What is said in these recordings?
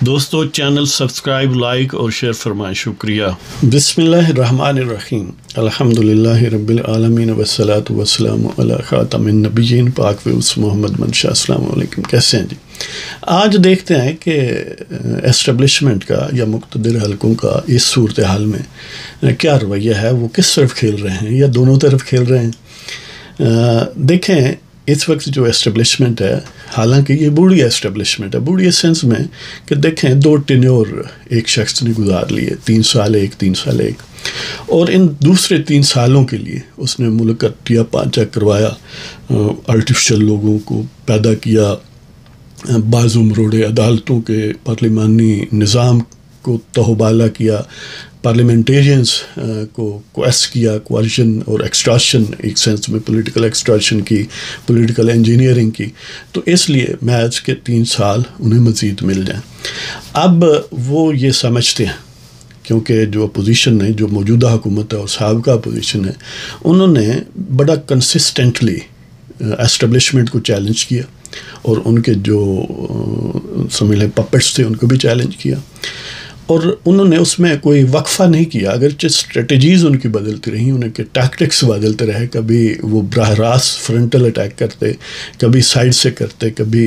دوستو channel subscribe like اور share فرمائیں، شکریہ۔ بسم اللہ الرحمن الرحیم، الحمدللہ رب العالمین والصلاة والسلام علی خاتم النبیین پاک ویوس محمد منشا۔ السلام علیکم، کیسے ہیں جی؟ آج دیکھتے ہیں کہ اسٹیبلشمنٹ کا یا مقتدر حلقوں کا اس صورتحال میں کیا رویہ ہے، وہ کس طرف کھیل رہے ہیں یا دونوں طرف کھیل رہے ہیں۔ دیکھیں اس وقت جو اسٹیبلشمنٹ ہے، حالانکہ یہ بوڑھی اسٹیبلشمنٹ ہے، بوڑھی اس سینس میں کہ دیکھیں 2 ٹینیور ایک شخص نے گزار لیے، 3 سال ایک 3 سال ایک، اور ان دوسرے 3 سالوں کے لیے اس نے ملک کا ٹیا پانچا کروایا، آرٹیفیشل لوگوں کو پیدا کیا، بازو مروڑے عدالتوں کے، پارلیمانی نظام کو تہوبالا کیا، پارلیمنٹیرینز کو کویس کیا، کوارشن اور ایکسٹراشن ایک سینس میں پولیٹیکل ایکسٹراشن کی، پولیٹیکل انجینئرنگ کی، تو اس لیے میچ کے 3 سال انہیں مزید مل جائیں۔ اب وہ یہ سمجھتے ہیں، کیونکہ جو اپوزیشن ہے، جو موجودہ حکومت ہے اور سابقہ اپوزیشن ہے، انہوں نے بڑا کنسسٹنٹلی اسٹیبلشمنٹ کو چیلنج کیا اور ان کے جو سمجھ لیں پپٹس تھے ان کو بھی چیلنج کیا، اور انہوں نے اس میں کوئی وقفہ نہیں کیا، اگرچہ اسٹریٹجیز ان کی بدلتی رہیں، ان کے ٹیکٹکس بدلتے رہے، کبھی وہ براہ راست فرنٹل اٹیک کرتے، کبھی سائڈ سے کرتے، کبھی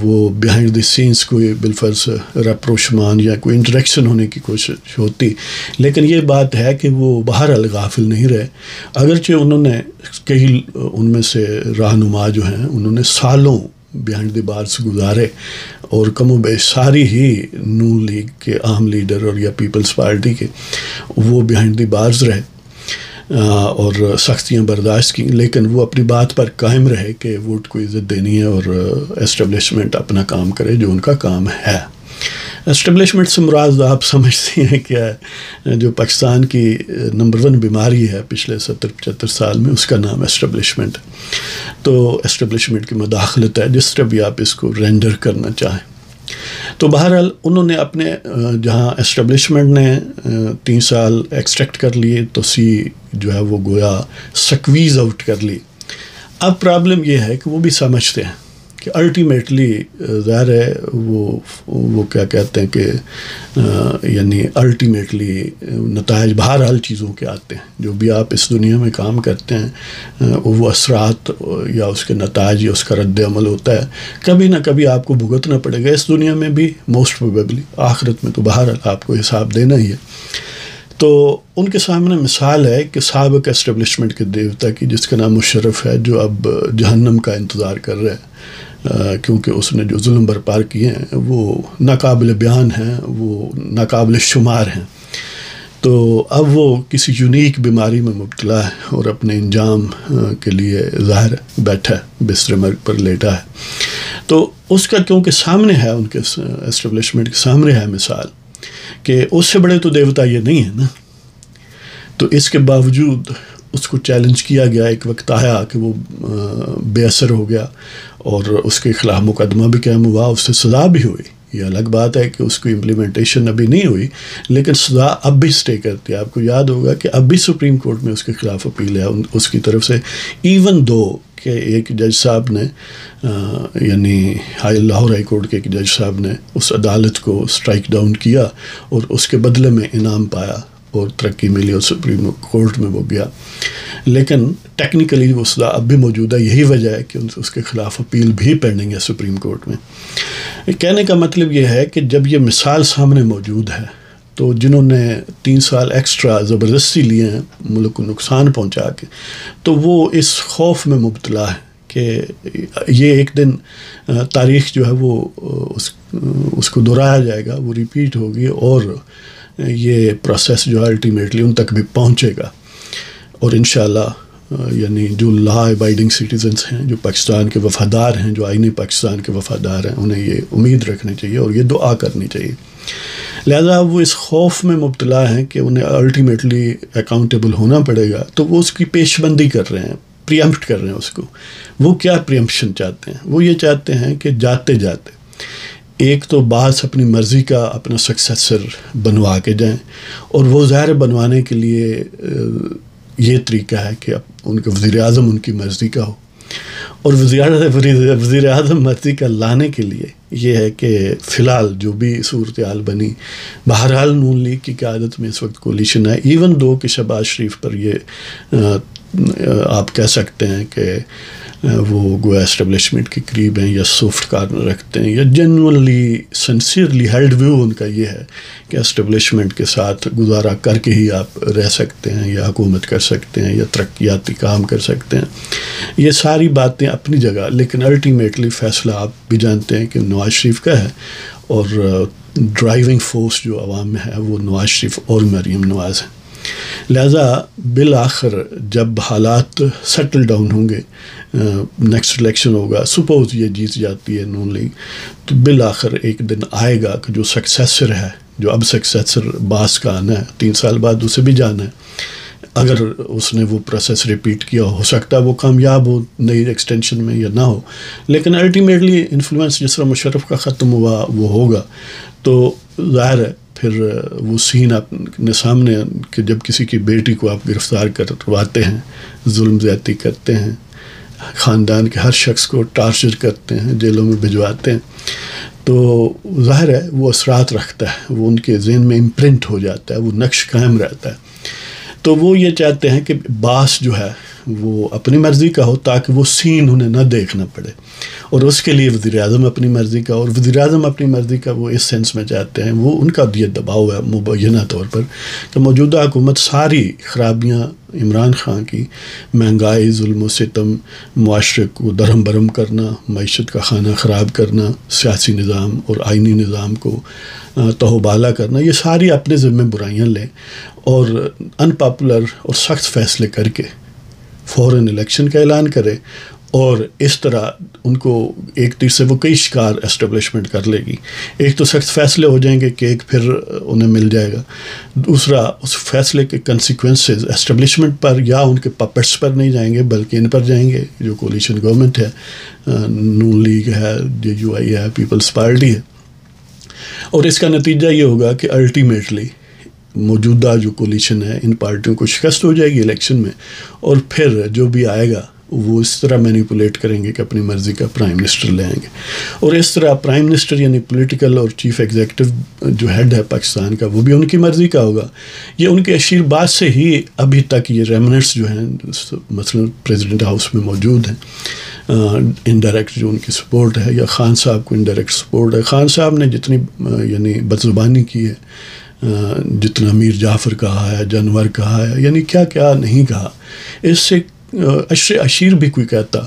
وہ بیہائنڈ دی سینس کوئی بالفرض رپروشمان یا کوئی انٹریکشن ہونے کی کوشش ہوتی، لیکن یہ بات ہے کہ وہ بہرحال غافل نہیں رہے، اگرچہ انہوں نے کئی ان میں سے رہنما جو ہیں انہوں نے سالوں بیہائنڈ دی بارس گزارے، اور کم و بیش ساری ہی نون لیگ کے اہم لیڈر اور یا پیپلز پارٹی کے وہ بیہائنڈ دی بارز رہے اور سختیاں برداشت کی، لیکن وہ اپنی بات پر قائم رہے کہ ووٹ کو عزت دینی ہے اور اسٹیبلشمنٹ اپنا کام کرے جو ان کا کام ہے۔ اسٹیبلشمنٹ سے مراد آپ سمجھتی ہیں کیا ہے؟ جو پاکستان کی نمبر 1 بیماری ہے پچھلے 70-75 سال میں، اس کا نام اسٹیبلشمنٹ، تو اسٹیبلشمنٹ کی مداخلت ہے، جس طرح بھی آپ اس کو رینڈر کرنا چاہیں۔ تو بہرحال انہوں نے اپنے جہاں اسٹیبلشمنٹ نے 3 سال ایکسٹریکٹ کر لیے، تو سی جو ہے وہ گویا سکویز آؤٹ کر لی۔ اب پرابلم یہ ہے کہ وہ بھی سمجھتے ہیں کہ الٹیمیٹلی ظاہر ہے وہ کیا کہتے ہیں کہ یعنی الٹیمیٹلی نتائج بہرحال چیزوں کے آتے ہیں، جو بھی آپ اس دنیا میں کام کرتے ہیں وہ اثرات یا اس کے نتائج یا اس کا رد عمل ہوتا ہے، کبھی نہ کبھی آپ کو بھگتنا پڑے گا، اس دنیا میں بھی موسٹ پروبیبلی، آخرت میں تو بہرحال آپ کو حساب دینا ہی ہے۔ تو ان کے سامنے مثال ہے کہ سابق اسٹیبلشمنٹ کے دیوتا کی، جس کا نام مشرف ہے، جو اب جہنم کا انتظار کر رہے ہیں، کیونکہ اس نے جو ظلم برپا کیے ہیں وہ ناقابل بیان ہیں، وہ ناقابل شمار ہیں، تو اب وہ کسی یونیک بیماری میں مبتلا ہے اور اپنے انجام کے لیے ظاہر بیٹھا ہے، بستر مرگ پر لیٹا ہے، تو اس کا کیونکہ سامنے ہے، ان کے اسٹیبلشمنٹ کے سامنے ہے مثال کہ اس سے بڑے تو دیوتا یہ نہیں ہے نا، تو اس کے باوجود اس کو چیلنج کیا گیا، ایک وقت آیا کہ وہ بے اثر ہو گیا اور اس کے خلاف مقدمہ بھی قائم ہوا، اس سے سزا بھی ہوئی، یہ الگ بات ہے کہ اس کی امپلیمنٹیشن ابھی نہیں ہوئی، لیکن سزا اب بھی سٹے کرتی ہے۔ آپ کو یاد ہوگا کہ اب بھی سپریم کورٹ میں اس کے خلاف اپیل ہے اس کی طرف سے، ایون دو کہ ایک جج صاحب نے یعنی لاہور ہائی کورٹ کے ایک جج صاحب نے اس عدالت کو سٹرائک ڈاؤن کیا اور اس کے بدلے میں انعام پایا اور ترقی ملی اور سپریم کورٹ میں وہ گیا، لیکن ٹیکنیکلی وہ سزا اب بھی موجود ہے، یہی وجہ ہے کہ اس کے خلاف اپیل بھی پینڈنگ ہے سپریم کورٹ میں۔ کہنے کا مطلب یہ ہے کہ جب یہ مثال سامنے موجود ہے تو جنہوں نے 3 سال ایکسٹرا زبردستی لیے ہیں ملک کو نقصان پہنچا کے، تو وہ اس خوف میں مبتلا ہے کہ یہ ایک دن تاریخ جو ہے وہ اس کو دہرایا جائے گا، وہ ریپیٹ ہوگی اور یہ پروسیس جو ہے الٹیمیٹلی ان تک بھی پہنچے گا، اور انشاءاللہ یعنی جو لا ابائڈنگ سٹیزنس ہیں، جو پاکستان کے وفادار ہیں، جو آئینی پاکستان کے وفادار ہیں، انہیں یہ امید رکھنی چاہیے اور یہ دعا کرنی چاہیے۔ لہذا وہ اس خوف میں مبتلا ہیں کہ انہیں الٹیمیٹلی اکاؤنٹیبل ہونا پڑے گا، تو وہ اس کی پیش بندی کر رہے ہیں، پریمپٹ کر رہے ہیں اس کو۔ وہ کیا پریمپشن چاہتے ہیں؟ وہ یہ چاہتے ہیں کہ جاتے جاتے ایک تو بعض اپنی مرضی کا اپنا سکسیسر بنوا کے جائیں، اور وہ ظاہر بنوانے کے لیے یہ طریقہ ہے کہ ان کے وزیر اعظم ان کی مرضی کا ہو، اور وزیر اعظم مرضی کا لانے کے لیے یہ ہے کہ فی الحال جو بھی صورتحال بنی، بہرحال نون لیگ کی قیادت میں اس وقت کولیشن ہے، ایون دو کہ شہباز شریف پر یہ آپ کہہ سکتے ہیں کہ وہ گویا اسٹیبلشمنٹ کے قریب ہیں یا سافٹ کارنر رکھتے ہیں، یا جنرلی سنسیئرلی ہیلڈ ویو ان کا یہ ہے کہ اسٹیبلشمنٹ کے ساتھ گزارا کر کے ہی آپ رہ سکتے ہیں یا حکومت کر سکتے ہیں یا ترقیاتی کام کر سکتے ہیں۔ یہ ساری باتیں اپنی جگہ، لیکن الٹیمیٹلی فیصلہ آپ بھی جانتے ہیں کہ نواز شریف کا ہے، اور ڈرائیونگ فورس جو عوام میں ہے وہ نواز شریف اور مریم نواز ہیں۔ لہٰذا بالآخر جب حالات سیٹل ڈاؤن ہوں گے، نیکسٹ الیکشن ہوگا، سپوز یہ جیت جاتی ہے نون لیگ، تو بالآخر ایک دن آئے گا کہ جو سکسیسر ہے، جو اب سکسیسر باس کا آنا ہے، 3 سال بعد اسے بھی جانا ہے، اگر اس نے وہ پروسیس ریپیٹ کیا ہو سکتا ہے وہ کامیاب ہو نئی ایکسٹینشن میں یا نہ ہو، لیکن الٹیمیٹلی انفلوئنس جس طرح مشرف کا ختم ہوا وہ ہوگا۔ تو ظاہر ہے پھر وہ سین اپنے سامنے کہ جب کسی کی بیٹی کو آپ گرفتار کرواتے ہیں، ظلم زیادتی کرتے ہیں، خاندان کے ہر شخص کو ٹارچر کرتے ہیں، جیلوں میں بھجواتے ہیں، تو ظاہر ہے وہ اثرات رکھتا ہے، وہ ان کے ذہن میں امپرنٹ ہو جاتا ہے، وہ نقش قائم رہتا ہے۔ تو وہ یہ چاہتے ہیں کہ باس جو ہے وہ اپنی مرضی کا ہو تاکہ وہ سین انہیں نہ دیکھنا پڑے، اور اس کے لیے وزیر اعظم اپنی مرضی کا، اور وزیر اعظم اپنی مرضی کا وہ اس سینس میں چاہتے ہیں، وہ ان کا یہ دباؤ ہے مبینہ طور پر کہ موجودہ حکومت ساری خرابیاں عمران خان کی، مہنگائی، ظلم و ستم، معاشرے کو درہم برہم کرنا، معیشت کا خانہ خراب کرنا، سیاسی نظام اور آئینی نظام کو تہوبالا کرنا، یہ ساری اپنے ذمہ برائیاں لیں اور ان پاپولر اور سخت فیصلے کر کے فوراً الیکشن کا اعلان کرے، اور اس طرح ان کو ایک تیر سے وہ کئی شکار اسٹیبلشمنٹ کر لے گی۔ ایک تو سخت فیصلے ہو جائیں گے کہ ایک پھر انہیں مل جائے گا، دوسرا اس فیصلے کے کنسیکوینسز اسٹیبلشمنٹ پر یا ان کے پپٹس پر نہیں جائیں گے بلکہ ان پر جائیں گے، جو کولیشن گورنمنٹ ہے، نون لیگ ہے، JUI ہے، پیپلز پارٹی ہے، اور اس کا نتیجہ یہ ہوگا کہ الٹیمیٹلی موجودہ جو کولیشن ہے ان پارٹیوں کو شکست ہو جائے گی الیکشن میں، اور پھر جو بھی آئے گا وہ اس طرح مینیپولیٹ کریں گے کہ اپنی مرضی کا پرائم منسٹر لے آئیں گے، اور اس طرح پرائم منسٹر یعنی پولیٹیکل اور چیف ایگزیکٹو جو ہیڈ ہے پاکستان کا وہ بھی ان کی مرضی کا ہوگا۔ یہ ان کے اشیر بات سے ہی ابھی تک یہ ریمنٹس جو ہیں مثلا پریزیڈنٹ ہاؤس میں موجود ہیں، انڈائریکٹ جو ان کی سپورٹ ہے، یا خان صاحب کو انڈائریکٹ سپورٹ ہے۔ خان صاحب نے جتنی یعنی بدزبانی کی ہے، جتنا میر جعفر کہا ہے، جانور کہا ہے، یعنی کیا کیا نہیں کہا، اس سے اشیر بھی کوئی کہتا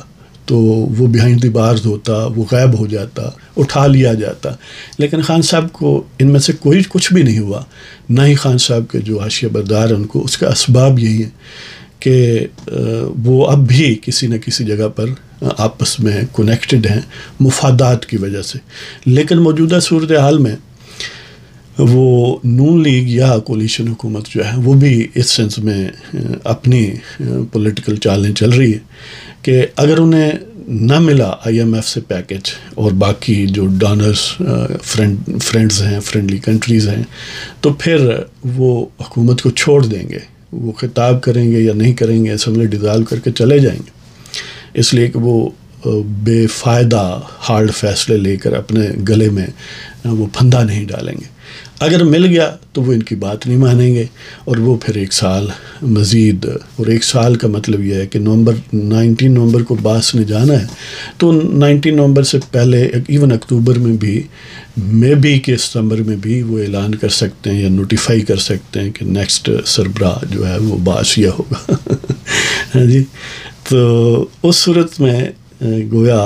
تو وہ بیہائنڈ دی بارز ہوتا، وہ غائب ہو جاتا، اٹھا لیا جاتا، لیکن خان صاحب کو ان میں سے کوئی کچھ بھی نہیں ہوا، نہ ہی خان صاحب کے جو حاشیہ بردار ہیں ان کو۔ اس کا اسباب یہی ہے کہ وہ اب بھی کسی نہ کسی جگہ پر آپس میں کنیکٹڈ ہیں مفادات کی وجہ سے، لیکن موجودہ صورتحال میں وہ نون لیگ یا کولیشن حکومت جو ہے وہ بھی اس سینس میں اپنی پولیٹیکل چالیں چل رہی ہے کہ اگر انہیں نہ ملا IMF سے پیکج اور باقی جو ڈونرز فرینڈز ہیں، فرینڈلی کنٹریز ہیں، تو پھر وہ حکومت کو چھوڑ دیں گے، وہ خطاب کریں گے یا نہیں کریں گے، اسمبلی ڈیزالو کر کے چلے جائیں گے، اس لیے کہ وہ بے فائدہ ہارڈ فیصلے لے کر اپنے گلے میں وہ پھندا نہیں ڈالیں گے۔ اگر مل گیا تو وہ ان کی بات نہیں مانیں گے، اور وہ پھر 1 سال مزید، اور 1 سال کا مطلب یہ ہے کہ 19 نومبر کو باس نے جانا ہے، تو 19 نومبر سے پہلے ایون اکتوبر میں بھی مے بی کہ ستمبر میں بھی وہ اعلان کر سکتے ہیں یا نوٹیفائی کر سکتے ہیں کہ نیکسٹ سربراہ جو ہے وہ باس یا ہوگا جی۔ تو اس صورت میں گویا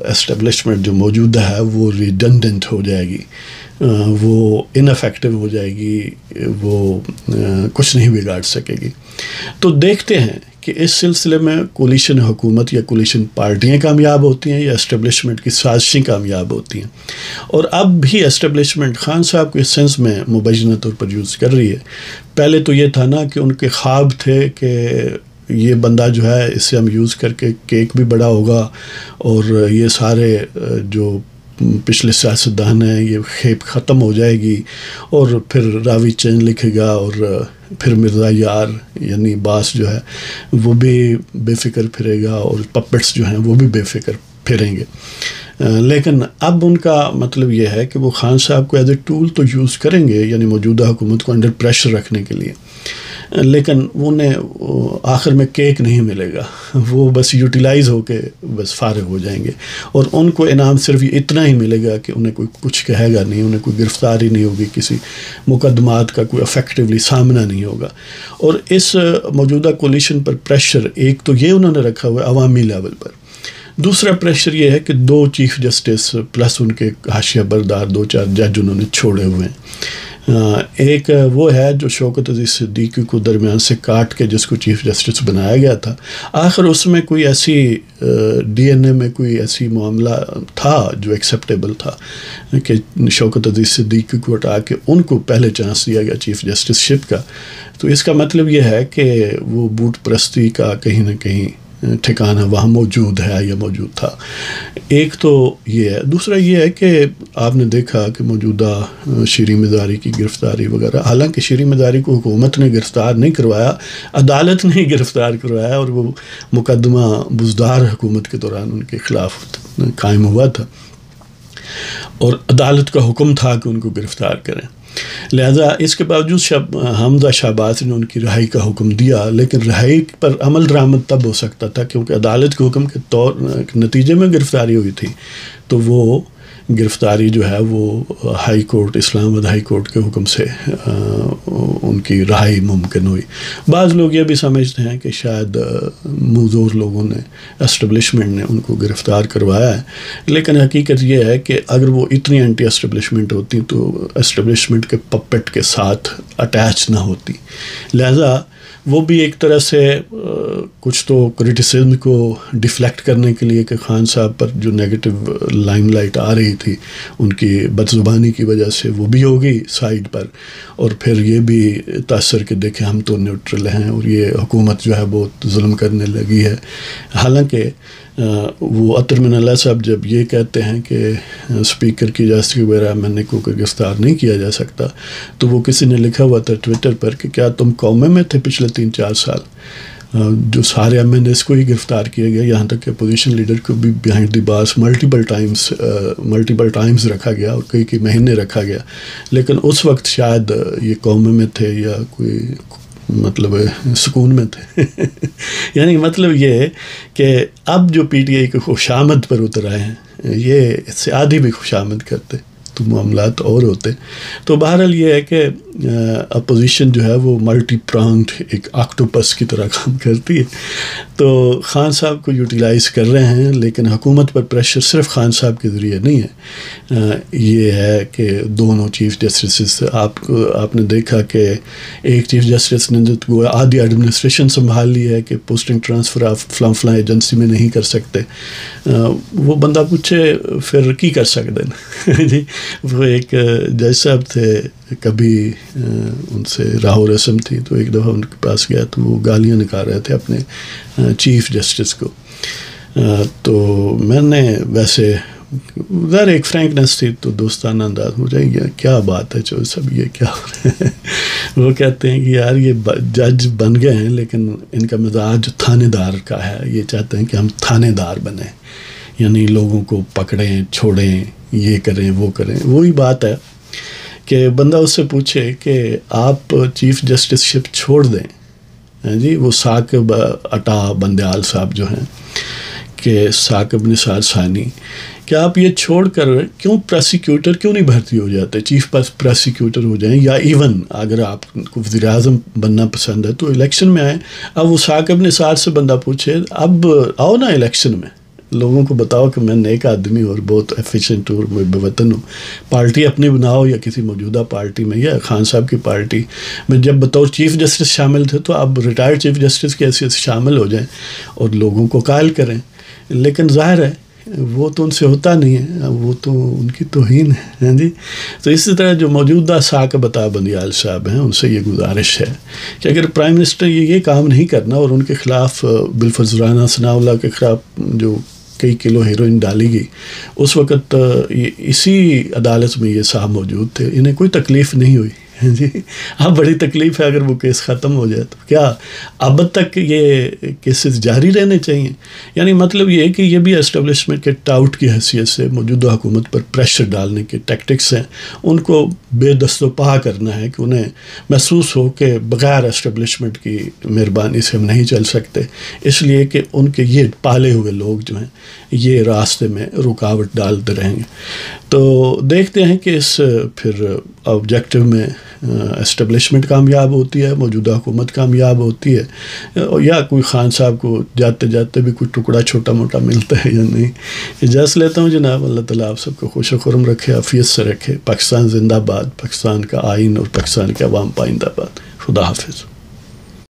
اسٹیبلشمنٹ جو موجودہ ہے وہ ریڈنڈنٹ ہو جائے گی، وہ انفیکٹو ہو جائے گی، وہ کچھ نہیں بگاڑ سکے گی۔ تو دیکھتے ہیں کہ اس سلسلے میں کولیشن حکومت یا کولیشن پارٹیاں کامیاب ہوتی ہیں یا اسٹیبلشمنٹ کی سازشیں کامیاب ہوتی ہیں، اور اب بھی اسٹیبلشمنٹ خان صاحب کو اس سینس میں مبینہ طور پر یوز کر رہی ہے۔ پہلے تو یہ تھا نا کہ ان کے خواب تھے کہ یہ بندہ جو ہے اس سے ہم یوز کر کے کیک بھی بڑا ہوگا، اور یہ سارے جو پچھلے سیاستدان ہیں یہ کھیپ ختم ہو جائے گی، اور پھر راوی چین لکھے گا، اور پھر مرزا یار یعنی باس جو ہے وہ بھی بے فکر پھرے گا، اور پپٹس جو ہیں وہ بھی بے فکر پھریں گے۔ لیکن اب ان کا مطلب یہ ہے کہ وہ خان صاحب کو ایز اے ٹول تو یوز کریں گے، یعنی موجودہ حکومت کو انڈر پریشر رکھنے کے لیے، لیکن انہیں آخر میں کیک نہیں ملے گا، وہ بس یوٹیلائز ہو کے بس فارغ ہو جائیں گے، اور ان کو انعام صرف اتنا ہی ملے گا کہ انہیں کوئی کچھ کہے گا نہیں، انہیں کوئی گرفتاری نہیں ہوگی، کسی مقدمات کا کوئی افیکٹولی سامنا نہیں ہوگا۔ اور اس موجودہ کولیشن پر پریشر ایک تو یہ انہوں نے رکھا ہوا ہے عوامی لیول پر، دوسرا پریشر یہ ہے کہ 2 چیف جسٹس پلس ان کے حاشیہ بردار 2-4 جج انہوں نے چھوڑے ہوئے ہیں۔ ایک وہ ہے جو شوکت عزیز صدیقی کو درمیان سے کاٹ کے جس کو چیف جسٹس بنایا گیا تھا، آخر اس میں کوئی ایسی ڈی این اے میں کوئی ایسی معاملہ تھا جو ایکسیپٹیبل تھا کہ شوکت عزیز صدیقی کو ہٹا کے ان کو پہلے چانس دیا گیا چیف جسٹس شپ کا۔ تو اس کا مطلب یہ ہے کہ وہ بوٹ پرستی کا کہیں نہ کہیں ٹھکانہ وہاں موجود ہے یا موجود تھا۔ ایک تو یہ ہے، دوسرا یہ ہے کہ آپ نے دیکھا کہ موجودہ شیریں مزاری کی گرفتاری وغیرہ، حالانکہ شیریں مزاری کو حکومت نے گرفتار نہیں کروایا، عدالت نے ہی گرفتار کروایا، اور وہ مقدمہ بزدار حکومت کے دوران ان کے خلاف قائم ہوا تھا، اور عدالت کا حکم تھا کہ ان کو گرفتار کریں۔ لہذا اس کے باوجود حمزہ شہباز نے ان کی رہائی کا حکم دیا، لیکن رہائی پر عمل درآمد تب ہو سکتا تھا کیونکہ عدالت کے حکم کے نتیجے میں گرفتاری ہوئی تھی، تو وہ گرفتاری جو ہے وہ ہائی کورٹ، اسلام آباد ہائی کورٹ کے حکم سے ان کی رہائی ممکن ہوئی۔ بعض لوگ یہ بھی سمجھتے ہیں کہ شاید موزور لوگوں نے، اسٹیبلشمنٹ نے ان کو گرفتار کروایا ہے، لیکن حقیقت یہ ہے کہ اگر وہ اتنی اینٹی اسٹیبلشمنٹ ہوتی تو اسٹیبلشمنٹ کے پپٹ کے ساتھ اٹیچ نہ ہوتی، لہذا وہ بھی ایک طرح سے کچھ تو کرٹیسزم کو ڈیفلیکٹ کرنے کے لیے کہ خان صاحب پر جو نیگیٹو لائم لائٹ آ رہی تھی ان کی بدزبانی کی وجہ سے وہ بھی ہوگی سائیڈ پر، اور پھر یہ بھی تاثر کہ دیکھیں ہم تو نیوٹرل ہیں اور یہ حکومت جو ہے بہت ظلم کرنے لگی ہے۔ حالانکہ وہ عطر من اللہ صاحب جب یہ کہتے ہیں کہ اسپیکر کی اجازت کے بغیر ایمن کو گرفتار نہیں کیا جا سکتا، تو وہ کسی نے لکھا ہوا تھا ٹویٹر پر کہ کیا تم قومے میں تھے پچھلے 3-4 سال جو سارے ایم این ایس کو ہی گرفتار کیا گیا، یہاں تک کہ اپوزیشن لیڈر کو بھی بیہائنڈ دی بارس ملٹیپل ٹائمز رکھا گیا اور کئی مہینے رکھا گیا، لیکن اس وقت شاید یہ قومے میں تھے یا کوئی مطلب سکون میں تھے۔ یعنی مطلب یہ ہے کہ اب جو پی ٹی آئی کے خوشامد پر اتر آئے ہیں، یہ اس سے آدھی بھی خوشامد کرتے تو معاملات اور ہوتے۔ تو بہرحال یہ ہے کہ اپوزیشن جو ہے وہ ملٹی پرانگڈ ایک آکٹوپس کی طرح کام کرتی ہے، تو خان صاحب کو یوٹیلائز کر رہے ہیں، لیکن حکومت پر پریشر صرف خان صاحب کے ذریعے نہیں ہے، یہ ہے کہ دونوں چیف جسٹسز، آپ نے دیکھا کہ ایک چیف جسٹس نے جو آدھی ایڈمنسٹریشن سنبھال لی ہے کہ پوسٹنگ ٹرانسفر آپ فلاں ایجنسی میں نہیں کر سکتے، وہ بندہ پوچھے پھر کی کر سکتے جی۔ وہ ایک جج صاحب تھے، کبھی ان سے راہو رسم تھی، تو ایک دفعہ ان کے پاس گیا تو وہ گالیاں نکال رہے تھے اپنے چیف جسٹس کو، تو میں نے ویسے ظاہر ایک فرینکنس تھی تو دوستانہ انداز ہو جائے گا، کیا بات ہے جو سب یہ کیا ہو رہا ہے؟ وہ کہتے ہیں کہ یار یہ جج بن گئے ہیں لیکن ان کا مزاج تھانے دار کا ہے، یہ چاہتے ہیں کہ ہم تھانے دار بنیں، یعنی لوگوں کو پکڑیں چھوڑیں، یہ کریں وہ کریں۔ وہی بات ہے کہ بندہ اس سے پوچھے کہ آپ چیف جسٹس شپ چھوڑ دیں جی، وہ ثاقب عطا بندیال صاحب جو ہیں کہ ثاقب نثار ثانی، کہ آپ یہ چھوڑ کر کیوں پروسیکیوٹر کیوں نہیں بھرتی ہو جاتے، چیف پروسیکیوٹر ہو جائیں، یا ایون اگر آپ کو وزیر اعظم بننا پسند ہے تو الیکشن میں آئیں۔ اب وہ ثاقب نثار سے بندہ پوچھے اب آؤ نا الیکشن میں، لوگوں کو بتاؤ کہ میں نیک آدمی اور بہت ایفیشینٹ اور بے وطن ہوں، پارٹی اپنی بناؤ یا کسی موجودہ پارٹی میں یا خان صاحب کی پارٹی میں جب بطور چیف جسٹس شامل تھے تو اب ریٹائرڈ چیف جسٹس کی حیثیت سے شامل ہو جائیں اور لوگوں کو قائل کریں، لیکن ظاہر ہے وہ تو ان سے ہوتا نہیں ہے، وہ تو ان کی توہین ہے جی۔ تو اسی طرح جو موجودہ ثاقب عطا بندیال صاحب ہیں ان سے یہ گزارش ہے کہ اگر پرائم منسٹر یہ کام نہیں کرنا اور ان کے خلاف بالفضل رانا ثناء اللہ کے خلاف جو کئی کلو ہیروئن ڈالی گئی، اس وقت اسی عدالت میں یہ صاحب موجود تھے، انہیں کوئی تکلیف نہیں ہوئی جی۔ اب بڑی تکلیف ہے اگر وہ کیس ختم ہو جائے تو کیا اب تک یہ کیسز جاری رہنے چاہیے؟ یعنی مطلب یہ ہے کہ یہ بھی اسٹیبلشمنٹ کے ٹاؤٹ کی حیثیت سے موجودہ حکومت پر پریشر ڈالنے کے ٹیکٹکس ہیں، ان کو بے دست و پا کرنا ہے کہ انہیں محسوس ہو کہ بغیر اسٹیبلشمنٹ کی مہربانی سے ہم نہیں چل سکتے، اس لیے کہ ان کے یہ پالے ہوئے لوگ جو ہیں یہ راستے میں رکاوٹ ڈالتے رہیں گے۔ تو دیکھتے ہیں کہ اس پھر آبجیکٹو میں اسٹیبلشمنٹ کامیاب ہوتی ہے، موجودہ حکومت کامیاب ہوتی ہے، یا کوئی خان صاحب کو جاتے جاتے بھی کوئی ٹکڑا چھوٹا موٹا ملتا ہے یا نہیں۔ اجازت لیتا ہوں جناب، اللہ تعالیٰ آپ سب کو خوش و خرم رکھے، عافیت سے رکھے۔ پاکستان زندہ باد، پاکستان کا آئین اور پاکستان کے عوام پائندہ باد۔ خدا حافظ۔